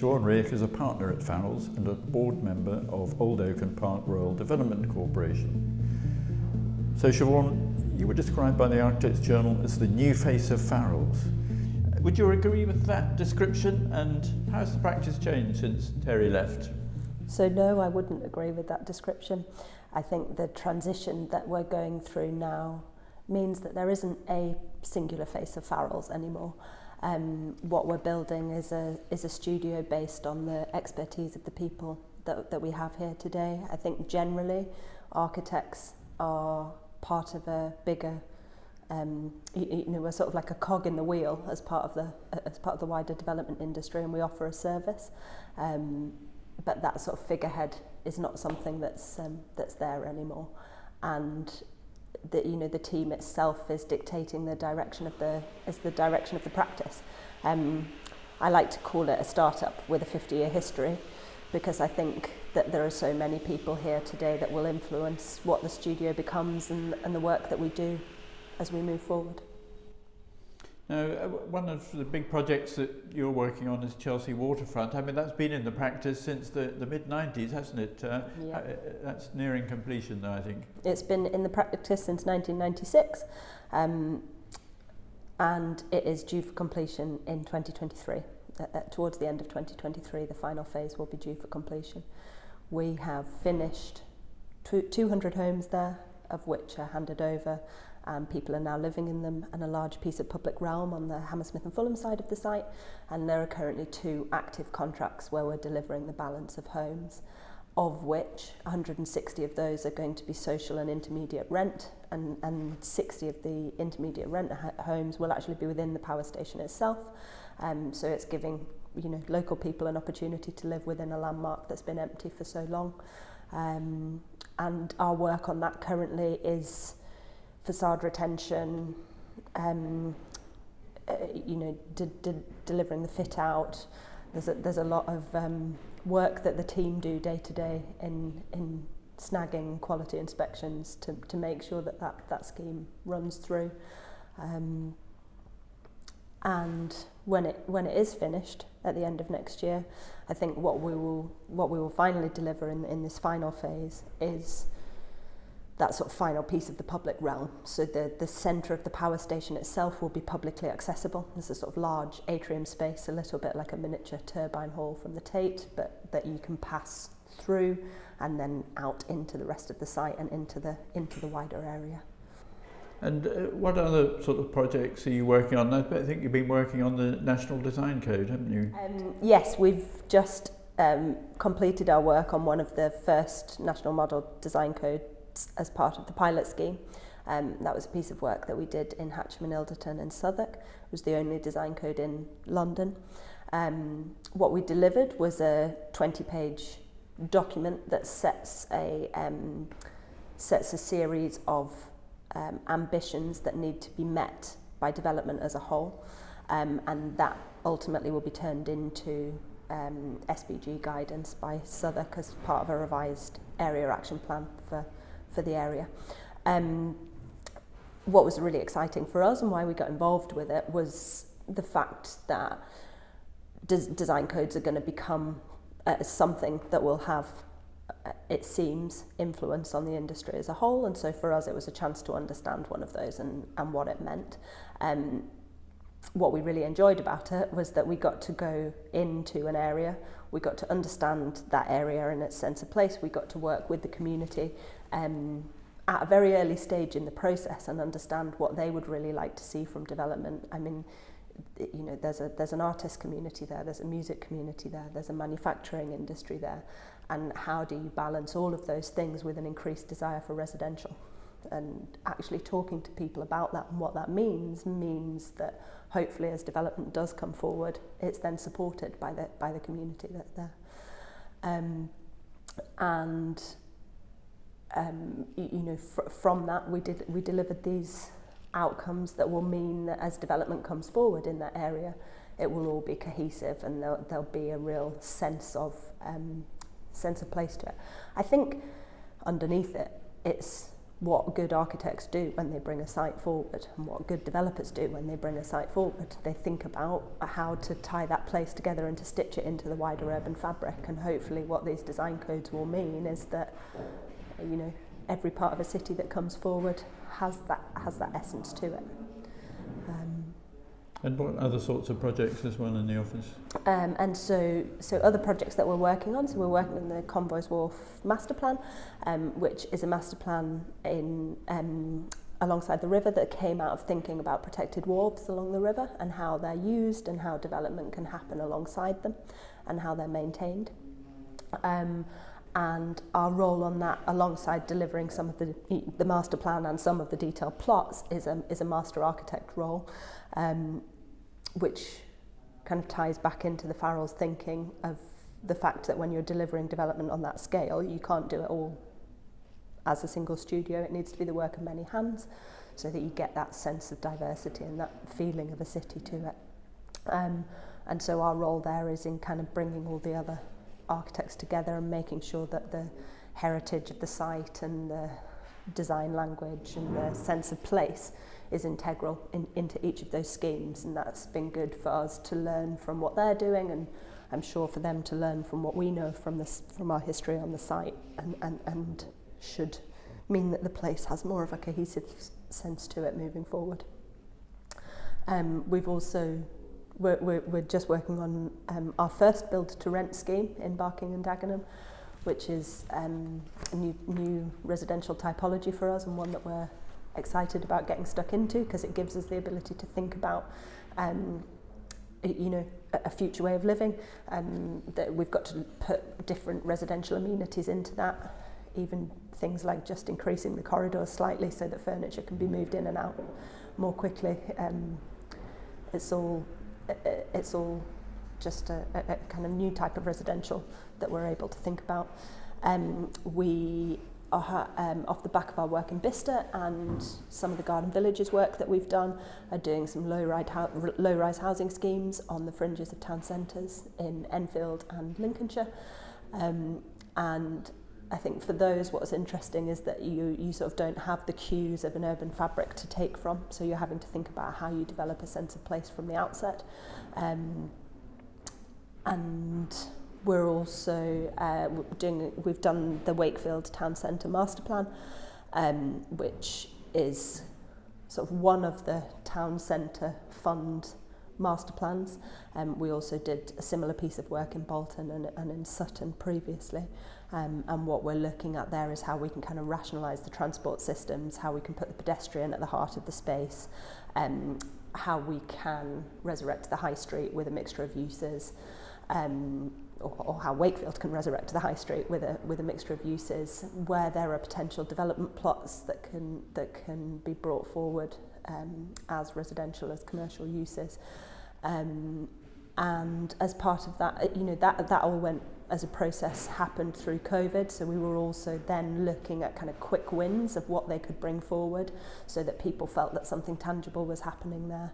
Shevaughn Rieck is a partner at Farrells and a board member of Old Oak and Park Royal Development Corporation. So Shevaughn, you were described by the Architects Journal as the new face of Farrells. Would you agree with that description, and how has the practice changed since Terry left? So no, I wouldn't agree with that description. I think the transition that we're going through now means that there isn't a singular face of Farrells anymore. What we're building is a studio based on the expertise of the people that we have here today. I think generally architects are part of a bigger, we're sort of like a cog in the wheel as part of the wider development industry, and we offer a service. But that sort of figurehead is not something that's there anymore, and the team itself is dictating the direction of the practice. I like to call it a startup with a 50-year history, because I think that there are so many people here today that will influence what the studio becomes and the work that we do as we move forward. Now, one of the big projects that you're working on is Chelsea Waterfront. I mean, that's been in the practice since the mid-90s, hasn't it? Yeah. That's nearing completion now, I think. It's been in the practice since 1996, and it is due for completion in 2023. Towards the end of 2023, the final phase will be due for completion. We have finished 200 homes there, of which are handed over, and people are now living in them, and a large piece of public realm on the Hammersmith and Fulham side of the site, and there are currently 2 active contracts where we're delivering the balance of homes, of which 160 of those are going to be social and intermediate rent, and 60 of the intermediate rent homes will actually be within the power station itself. So it's giving local people an opportunity to live within a landmark that's been empty for so long. And our work on that currently is facade retention, delivering the fit out. There's a lot of work that the team do day to day in snagging quality inspections to make sure that scheme runs through. And when it is finished at the end of next year, I think what we will finally deliver in this final phase is that sort of final piece of the public realm. So the centre of the power station itself will be publicly accessible. There's a sort of large atrium space, a little bit like a miniature turbine hall from the Tate, but that you can pass through and then out into the rest of the site and into the wider area. And what other sort of projects are you working on? I think you've been working on the National Design Code, haven't you? Yes, we've just completed our work on one of the first National Model Design Codes as part of the pilot scheme. That was a piece of work that we did in Hatcham and Ilderton in Southwark. It was the only design code in London. What we delivered was a 20-page document that sets a series of ambitions that need to be met by development as a whole, and that ultimately will be turned into SBG guidance by Southwark as part of a revised area action plan for the area. What was really exciting for us and why we got involved with it was the fact that design codes are going to become something that will have, it seems, influence on the industry as a whole, and so for us it was a chance to understand one of those and what it meant. What we really enjoyed about it was that we got to go into an area, we got to understand that area and its sense of place, we got to work with the community at a very early stage in the process and understand what they would really like to see from development. I mean, there's an artist community there, there's a music community there, there's a manufacturing industry there, and how do you balance all of those things with an increased desire for residential? And actually talking to people about that and what that means that hopefully as development does come forward, it's then supported by the community that's there. From that we delivered these outcomes that will mean that as development comes forward in that area, it will all be cohesive and there'll be a real sense of place to it. I think underneath it, it's what good architects do when they bring a site forward and what good developers do when they bring a site forward. They think about how to tie that place together and to stitch it into the wider urban fabric, and hopefully what these design codes will mean is that, you know, every part of a city that comes forward has that essence to it. And what other sorts of projects as well in the office? And so other projects that we're working on, so we're working on the Convoys Wharf master plan, which is a master plan in alongside the river that came out of thinking about protected wharves along the river and how they're used and how development can happen alongside them and how they're maintained. And our role on that, alongside delivering some of the master plan and some of the detailed plots, is a master architect role, which kind of ties back into the Farrells thinking of the fact that when you're delivering development on that scale, you can't do it all as a single studio. It needs to be the work of many hands so that you get that sense of diversity and that feeling of a city to it. And so our role there is in kind of bringing all the other architects together and making sure that the heritage of the site and the design language and the sense of place is integral into each of those schemes, and that's been good for us to learn from what they're doing, and I'm sure for them to learn from what we know from our history on the site, and should mean that the place has more of a cohesive sense to it moving forward. We've also we're just working on our first build to rent scheme in Barking and Dagenham, which is a new residential typology for us, and one that we're excited about getting stuck into, because it gives us the ability to think about you know, a future way of living, that we've got to put different residential amenities into that, even things like just increasing the corridors slightly so that furniture can be moved in and out more quickly. It's all just a kind of new type of residential that we're able to think about. We are, off the back of our work in Bicester and some of the Garden Villages work that we've done, are doing some low-rise housing schemes on the fringes of town centres in Enfield and Lincolnshire. And I think for those, what's interesting is that you sort of don't have the cues of an urban fabric to take from, so you're having to think about how you develop a sense of place from the outset. And we're also we've done the Wakefield Town Centre Master Plan, which is sort of one of the town centre fund master plans. We also did a similar piece of work in Bolton and in Sutton previously. And what we're looking at there is how we can kind of rationalise the transport systems, how we can put the pedestrian at the heart of the space, how we can resurrect the high street with a mixture of uses, or how Wakefield can resurrect the high street with a mixture of uses, where there are potential development plots that can be brought forward as residential, as commercial uses. And as part of that, you know, that all went as a process happened through COVID, so we were also then looking at kind of quick wins of what they could bring forward so that people felt that something tangible was happening there.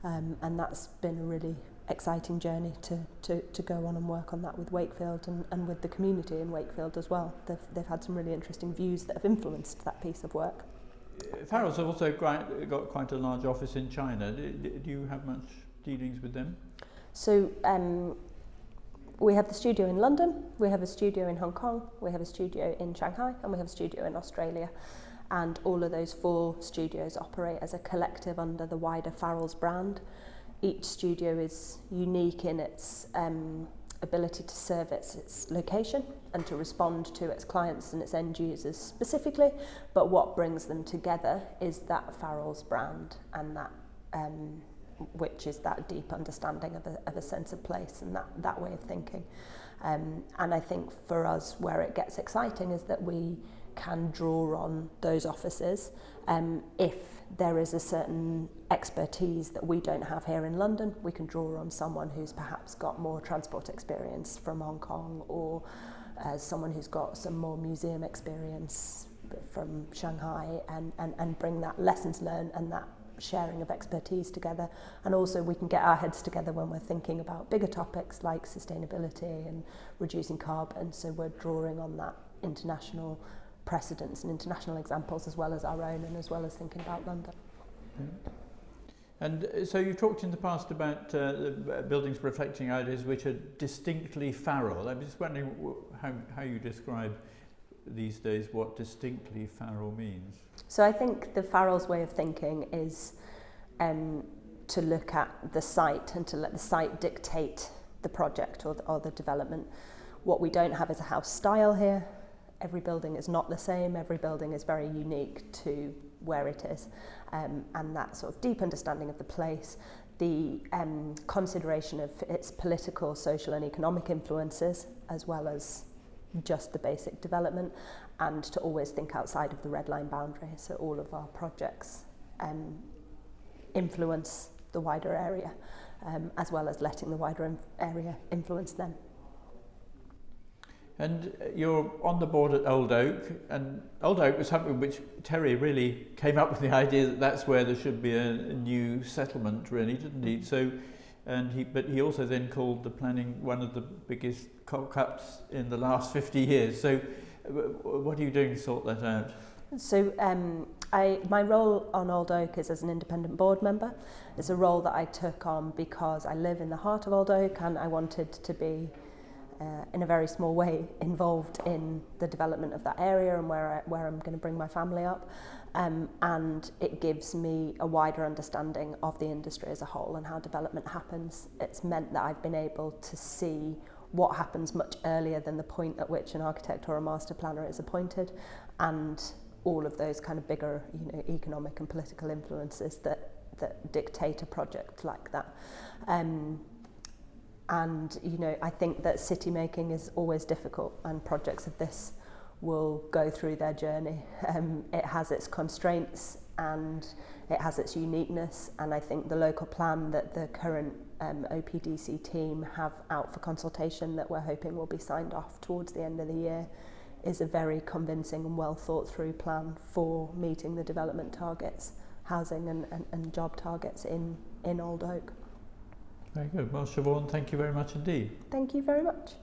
And that's been a really exciting journey to go on and work on that with Wakefield and with the community in Wakefield as well. They've had some really interesting views that have influenced that piece of work. Farrells have also got quite a large office in China. Do you have much dealings with them? So we have the studio in London, we have a studio in Hong Kong, we have a studio in Shanghai, and we have a studio in Australia. And all of those 4 studios operate as a collective under the wider Farrells brand. Each studio is unique in its ability to serve its location and to respond to its clients and its end users specifically, but what brings them together is that Farrells brand, and that which is that deep understanding of a sense of place and that way of thinking. And I think for us, where it gets exciting is that we can draw on those offices if there is a certain expertise that we don't have here in London. We can draw on someone who's perhaps got more transport experience from Hong Kong, or someone who's got some more museum experience from Shanghai, and bring that lessons learned and that sharing of expertise together. And also we can get our heads together when we're thinking about bigger topics like sustainability and reducing carbon, so we're drawing on that international precedents and international examples as well as our own, and as well as thinking about London. Yeah. And so you talked in the past about the buildings reflecting ideas which are distinctly Farrell. I'm just wondering how you describe these days what distinctly Farrell means. So I think the Farrells' way of thinking is to look at the site and to let the site dictate the project or the development. What we don't have is a house style here. Every building is not the same. Every building is very unique to where it is, and that sort of deep understanding of the place, the consideration of its political, social and economic influences, as well as just the basic development, and to always think outside of the red line boundary. So all of our projects influence the wider area, as well as letting the wider area influence them. And you're on the board at Old Oak, and Old Oak was something which Terry really came up with the idea that that's where there should be a new settlement, really, didn't he? So, but he also then called the planning one of the biggest cock-ups in the last 50 years. So, what are you doing to sort that out? So, my role on Old Oak is as an independent board member. It's a role that I took on because I live in the heart of Old Oak, and I wanted to be in a very small way involved in the development of that area and where I'm going to bring my family up, and it gives me a wider understanding of the industry as a whole and how development happens. It's meant that I've been able to see what happens much earlier than the point at which an architect or a master planner is appointed, and all of those kind of bigger, economic and political influences that dictate a project like that. And, I think that city making is always difficult, and projects of this will go through their journey. It has its constraints and it has its uniqueness, and I think the local plan that the current OPDC team have out for consultation, that we're hoping will be signed off towards the end of the year, is a very convincing and well thought through plan for meeting the development targets, housing and job targets in Old Oak. Very good. Well, Shevaughn, thank you very much indeed. Thank you very much.